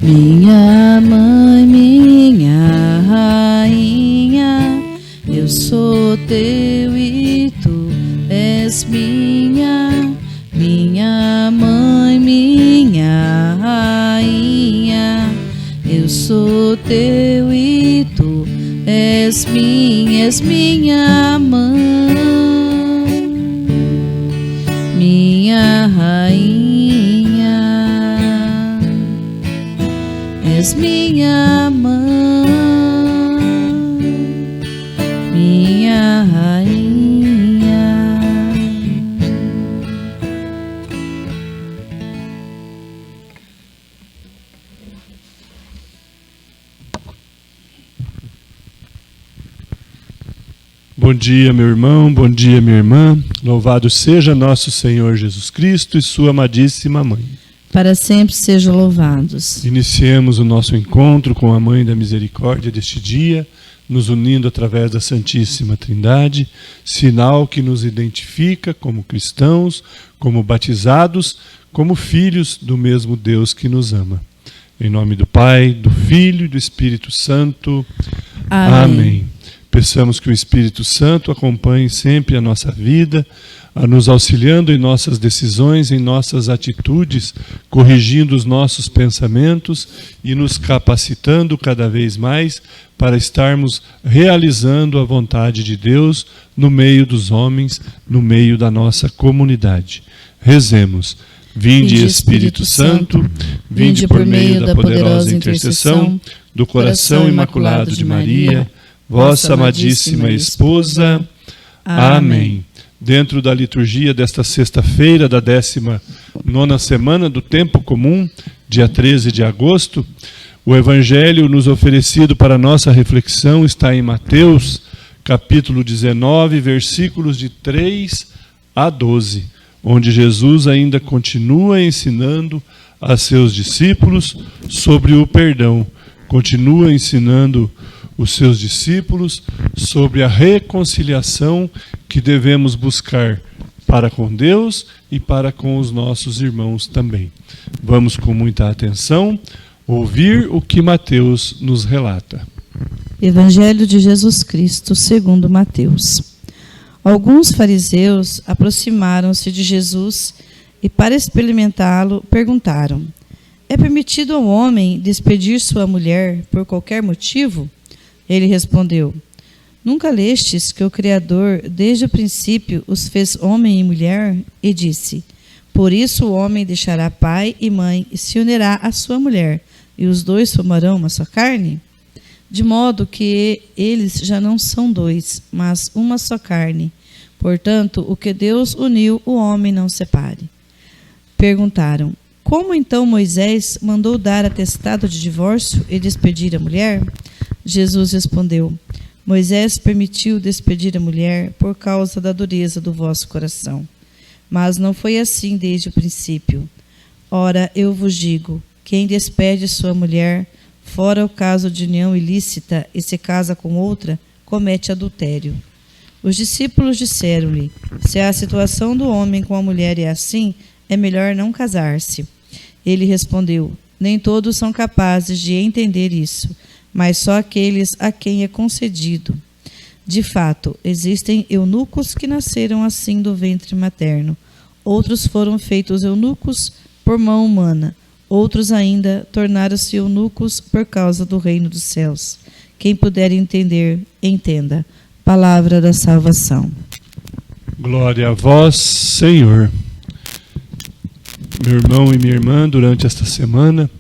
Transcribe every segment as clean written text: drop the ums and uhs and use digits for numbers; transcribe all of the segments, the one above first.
Minha mãe, minha rainha, eu sou teu e tu és minha. Minha mãe, minha rainha, eu sou teu e tu és minha mãe, minha rainha, és minha mãe, minha rainha. Bom dia, meu irmão, bom dia, minha irmã. Louvado seja nosso Senhor Jesus Cristo e sua amadíssima Mãe. Para sempre sejam louvados. Iniciemos o nosso encontro com a Mãe da Misericórdia deste dia, nos unindo através da Santíssima Trindade, sinal que nos identifica como cristãos, como batizados, como filhos do mesmo Deus que nos ama. Em nome do Pai, do Filho e do Espírito Santo. Amém. Peçamos que o Espírito Santo acompanhe sempre a nossa vida, nos auxiliando em nossas decisões, em nossas atitudes, corrigindo os nossos pensamentos e nos capacitando cada vez mais para estarmos realizando a vontade de Deus no meio dos homens, no meio da nossa comunidade. Rezemos. Vinde, Espírito Santo, vinde por meio da poderosa intercessão do coração imaculado de Maria, vossa amadíssima esposa. Amém. Dentro da liturgia desta sexta-feira, da 19ª semana do Tempo Comum, dia 13 de agosto, o Evangelho nos oferecido para a nossa reflexão está em Mateus, capítulo 19, versículos de 3 a 12, onde Jesus ainda continua ensinando a seus discípulos sobre o perdão, continua ensinando os seus discípulos sobre a reconciliação que devemos buscar para com Deus e para com os nossos irmãos também. Vamos com muita atenção ouvir o que Mateus nos relata. Evangelho de Jesus Cristo, segundo Mateus. Alguns fariseus aproximaram-se de Jesus e, para experimentá-lo, perguntaram: é permitido ao homem despedir sua mulher por qualquer motivo? Ele respondeu: nunca lestes que o Criador, desde o princípio, os fez homem e mulher? E disse: por isso o homem deixará pai e mãe e se unirá à sua mulher, e os dois formarão uma só carne? De modo que eles já não são dois, mas uma só carne. Portanto, o que Deus uniu, o homem não separe. Perguntaram: como então Moisés mandou dar atestado de divórcio e despedir a mulher? Jesus respondeu: Moisés permitiu despedir a mulher por causa da dureza do vosso coração. Mas não foi assim desde o princípio. Ora, eu vos digo, quem despede sua mulher, fora o caso de união ilícita, e se casa com outra, comete adultério. Os discípulos disseram-lhe: se a situação do homem com a mulher é assim, é melhor não casar-se. Ele respondeu: nem todos são capazes de entender isso, mas só aqueles a quem é concedido. De fato, existem eunucos que nasceram assim do ventre materno. Outros foram feitos eunucos por mão humana. Outros ainda tornaram-se eunucos por causa do reino dos céus. Quem puder entender, entenda. Palavra da salvação. Glória a vós, Senhor. Meu irmão e minha irmã, durante esta semana,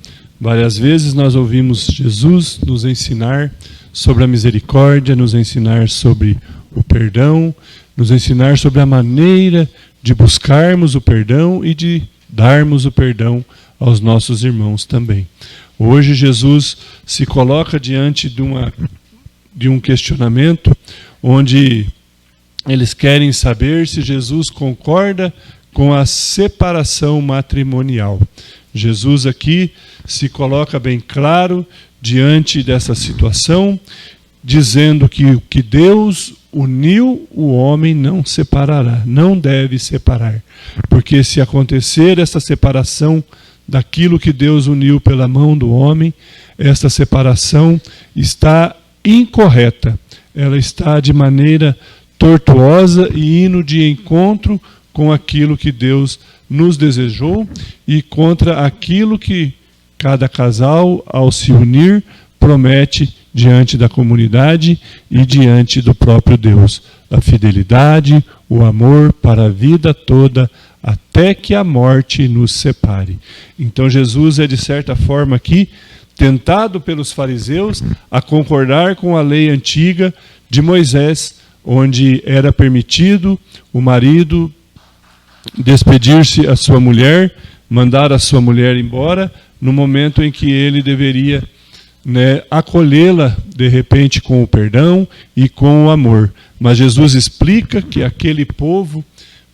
várias vezes nós ouvimos Jesus nos ensinar sobre a misericórdia, nos ensinar sobre o perdão, nos ensinar sobre a maneira de buscarmos o perdão e de darmos o perdão aos nossos irmãos também. Hoje Jesus se coloca diante de um questionamento onde eles querem saber se Jesus concorda com a separação matrimonial. Jesus aqui se coloca bem claro diante dessa situação, dizendo que o que Deus uniu, o homem não separará, não deve separar. Porque se acontecer essa separação daquilo que Deus uniu pela mão do homem, esta separação está incorreta. Ela está de maneira tortuosa e indo de encontro com aquilo que Deus nos desejou e contra aquilo que cada casal, ao se unir, promete diante da comunidade e diante do próprio Deus. A fidelidade, o amor para a vida toda, até que a morte nos separe. Então Jesus é, de certa forma, aqui tentado pelos fariseus a concordar com a lei antiga de Moisés, onde era permitido o marido despedir-se a sua mulher, mandar a sua mulher embora, no momento em que ele deveria acolhê-la, de repente, com o perdão e com o amor. Mas Jesus explica que aquele povo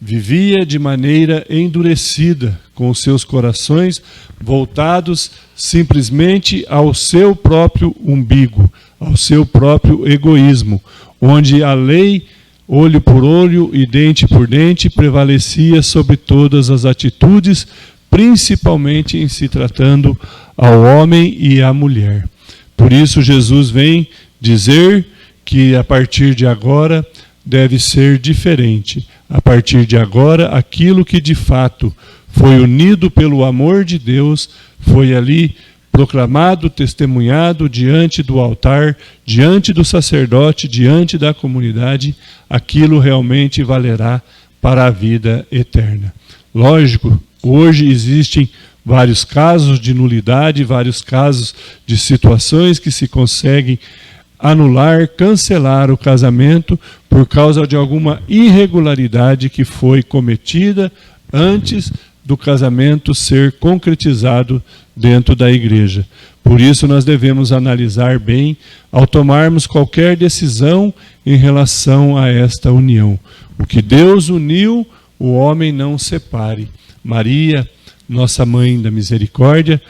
vivia de maneira endurecida, com os seus corações voltados simplesmente ao seu próprio umbigo, ao seu próprio egoísmo, onde a lei, olho por olho e dente por dente, prevalecia sobre todas as atitudes, principalmente em se tratando ao homem e à mulher. Por isso Jesus vem dizer que a partir de agora deve ser diferente. A partir de agora, aquilo que de fato foi unido pelo amor de Deus, foi ali proclamado, testemunhado diante do altar, diante do sacerdote, diante da comunidade, aquilo realmente valerá para a vida eterna. Lógico, hoje existem vários casos de nulidade, vários casos de situações que se conseguem anular, cancelar o casamento por causa de alguma irregularidade que foi cometida antes do casamento ser concretizado dentro da igreja. Por isso nós devemos analisar bem ao tomarmos qualquer decisão em relação a esta união. O que Deus uniu, o homem não separe. Maria, nossa mãe da misericórdia,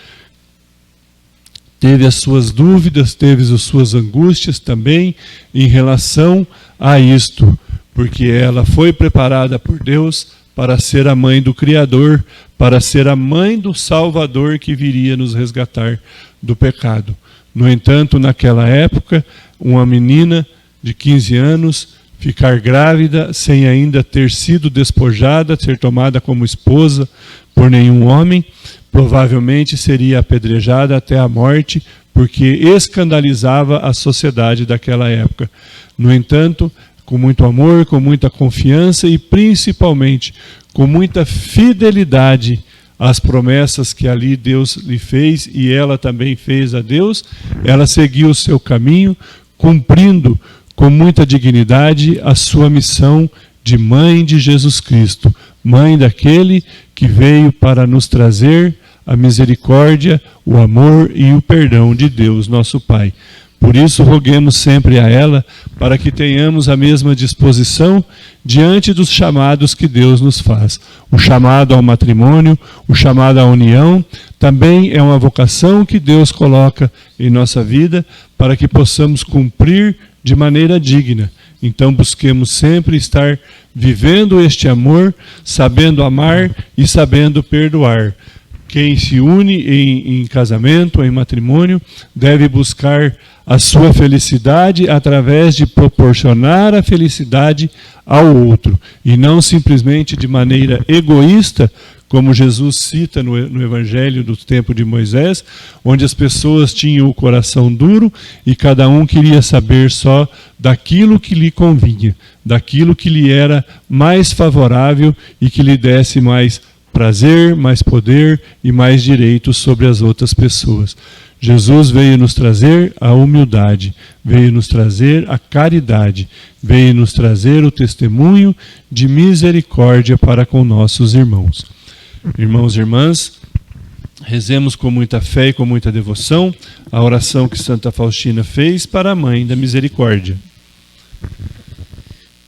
teve as suas dúvidas, teve as suas angústias também em relação a isto, porque ela foi preparada por Deus para ser a mãe do Criador, para ser a mãe do Salvador que viria nos resgatar do pecado. No entanto, naquela época, uma menina de 15 anos ficar grávida sem ainda ter sido despojada, ser tomada como esposa por nenhum homem, provavelmente seria apedrejada até a morte, porque escandalizava a sociedade daquela época. No entanto, com muito amor, com muita confiança e principalmente com muita fidelidade às promessas que ali Deus lhe fez e ela também fez a Deus, ela seguiu o seu caminho, cumprindo com muita dignidade a sua missão de mãe de Jesus Cristo, mãe daquele que veio para nos trazer a misericórdia, o amor e o perdão de Deus, nosso Pai. Por isso, roguemos sempre a ela para que tenhamos a mesma disposição diante dos chamados que Deus nos faz. O chamado ao matrimônio, o chamado à união, também é uma vocação que Deus coloca em nossa vida para que possamos cumprir de maneira digna. Então, busquemos sempre estar vivendo este amor, sabendo amar e sabendo perdoar. Quem se une em casamento, em matrimônio, deve buscar a sua felicidade através de proporcionar a felicidade ao outro, e não simplesmente de maneira egoísta, como Jesus cita no Evangelho do tempo de Moisés, onde as pessoas tinham o coração duro e cada um queria saber só daquilo que lhe convinha, daquilo que lhe era mais favorável e que lhe desse mais prazer, mais poder e mais direitos sobre as outras pessoas. Jesus veio nos trazer a humildade, veio nos trazer a caridade, veio nos trazer o testemunho de misericórdia para com nossos irmãos. Irmãos e irmãs, rezemos com muita fé e com muita devoção a oração que Santa Faustina fez para a Mãe da Misericórdia.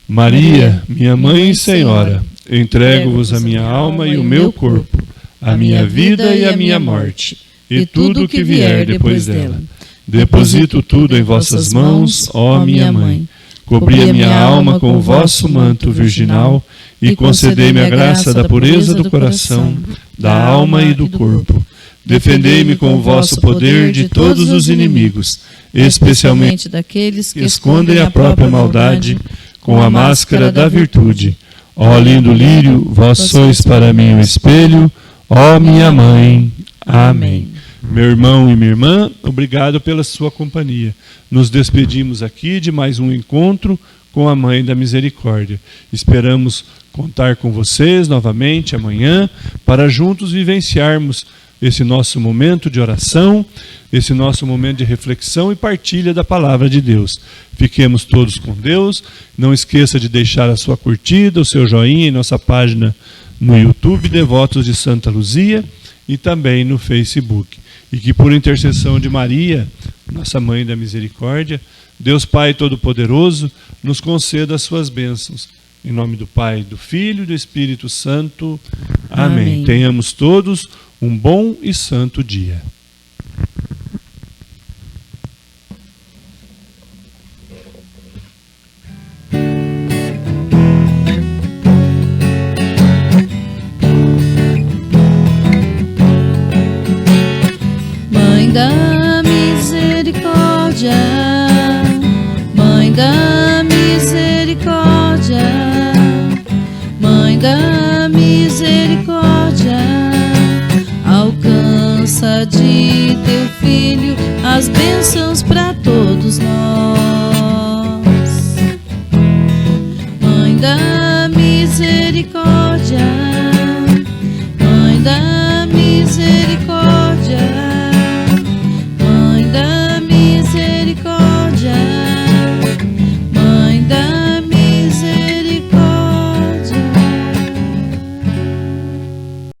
Maria, minha Mãe e Senhora, entrego-vos a minha alma e o meu corpo, a minha vida e a minha morte, e tudo o que vier depois dela. Deposito tudo em vossas mãos, ó minha Mãe. Cobri a minha alma com o vosso manto virginal e concedei-me a graça da pureza do coração, da alma e do corpo. Defendei-me com o vosso poder de todos os inimigos, especialmente daqueles que escondem a própria maldade com a máscara da virtude. Ó lindo lírio, vós sois para mim o espelho, ó minha mãe. Amém. Meu irmão e minha irmã, obrigado pela sua companhia. Nos despedimos aqui de mais um encontro com a Mãe da Misericórdia. Esperamos contar com vocês novamente amanhã para juntos vivenciarmos esse nosso momento de oração, esse nosso momento de reflexão e partilha da Palavra de Deus. Fiquemos todos com Deus. Não esqueça de deixar a sua curtida, o seu joinha em nossa página no YouTube, Devotos de Santa Luzia, e também no Facebook. E que por intercessão de Maria, nossa Mãe da Misericórdia, Deus Pai Todo-Poderoso, nos conceda as suas bênçãos. Em nome do Pai, do Filho e do Espírito Santo. Amém. Tenhamos todos um bom e santo dia. Mãe da Misericórdia, Mãe da Misericórdia, Mãe da Misericórdia, alcança de teu Filho as bênçãos para todos nós. Mãe da Misericórdia,